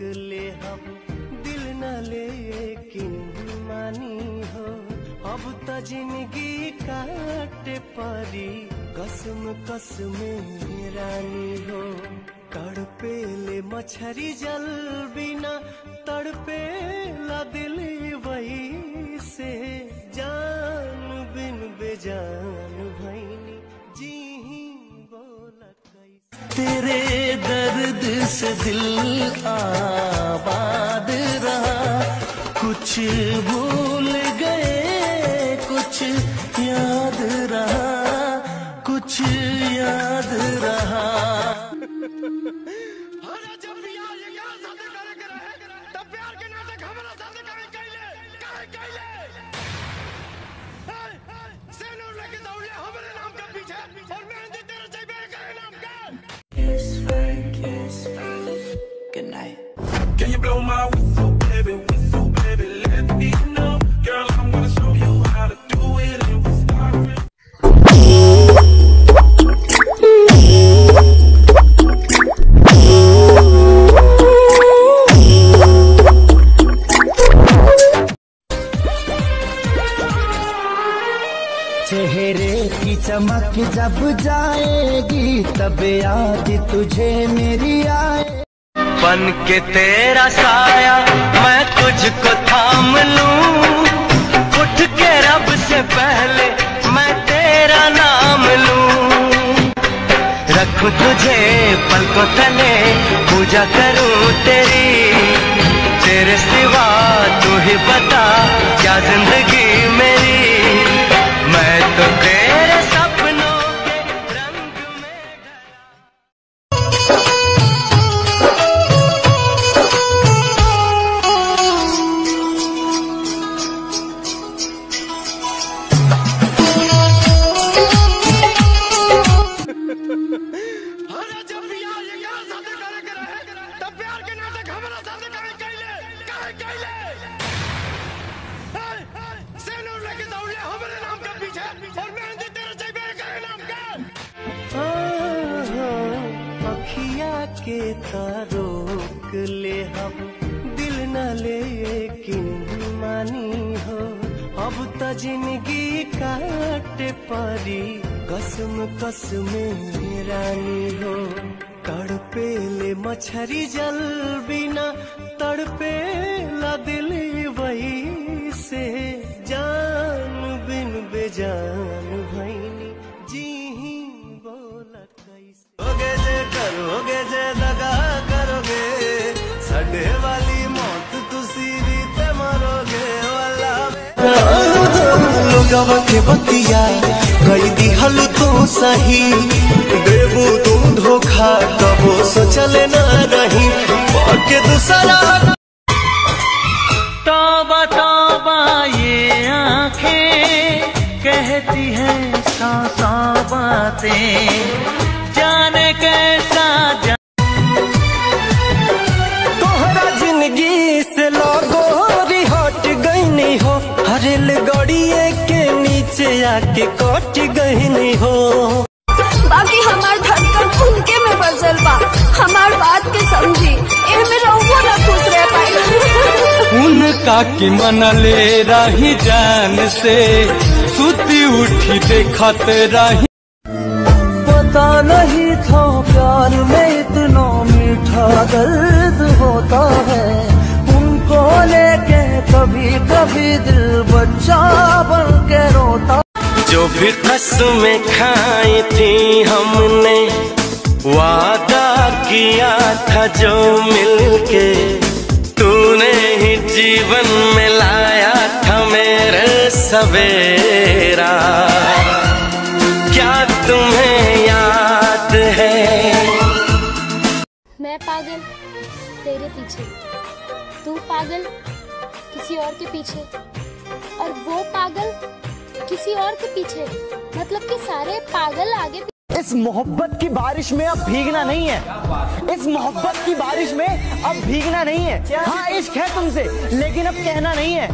ले हम दिल न लेकिन मानी हो, अब तो जिंदगी काटे परी कसम कसम रानी हो। तड़पे ले मछरी जल बिना तड़पे ला दिल वही से, जान बिन बेजान भईनी जी बोला कैसे। तेरे दर्द से दिल आबाद रहा, कुछ भूल गए कुछ याद रहा, कुछ याद रहा। जब भी यार ये क्या साथे करे तब प्यार के नाटक हमारा साथे करे कैले सेनूर लेके दौड़े हमारे नाम के पीछे और मेहंदी तेरे चाहिए करे नाम का। Good night. Can you blow my whistle, baby, let me know. Girl, I'm gonna show you how to do it and we start with. चेहरे की चमक जब जाएगी तब याद तुझे मेरी आए। बन के तेरा साया मैं तुझको थाम लूं, उठ के रब से पहले मैं तेरा नाम लूं। रखूं तुझे पलकों तले पूजा करूं तेरी, तेरे सिवा तू ही बता क्या जिंदगी मेरी। मैं तो तेरे सपनों के रंग में जब भी यार ये क्या साथे करे तब प्यार के नाटक हमारा साथे करे कैले सेनूर लेके दौड़े हमारे नाम के पीछे और मेहंदी तेरे चाहिए करे नाम का। अखिया के तारोक ले हम दिल न लेकिन मानी हो, अब तो जिंदगी काटे परी कसम कसम रानी हो। तड़पे ले मछरी जल बिना तड़पे ला दिल वही से, जान बिन बेजान भईनी जी बोला कैसे। होगे जे करोगे जे दगा करोगे, सड़े वाली मौत तुसी भी ते मरोगे वाला। लोगवा के बतिया कई दिहल तू सही, देबू तुम धोखा कबो सोचले न रही के दूसरा। तौबा तौबा ये आंखें कहती हैं सौ बातें, जाने कैसा तोहरा जिंदगी से लोगोरी हट गई नहीं हो, हरेल गड़िए के नीचे आके कट गई नहीं हो। बाकी हमार धड़कन उनके में बसल बा, हमार बात के समझी एमे रहुओ ना खुश रह पाई। उनका की मन ले रही जान से, सुती उठी देखत रही। पता नहीं था प्यार में इतना मीठा दर्द होता है, उनको लेके कभी कभी दिल बच्चा बन के रोता। जो भी कसमें खाई थी हमने, वादा किया था जो मिलके, तूने ही जीवन में लाया था मेरे सवेरा। क्या तुम्हें याद है? मैं पागल तेरे पीछे, तू पागल किसी और के पीछे, और वो पागल किसी और के पीछे, मतलब कि सारे पागल आगे। इस मोहब्बत की बारिश में अब भीगना नहीं है, इस मोहब्बत की बारिश में अब भीगना नहीं है। हाँ इश्क है तुमसे, लेकिन अब कहना नहीं है।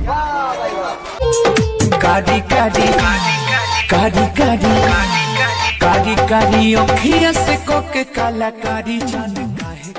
कादी कादी कादी कादी कादी कादी अखिया से कोके काला कारी जान काहे।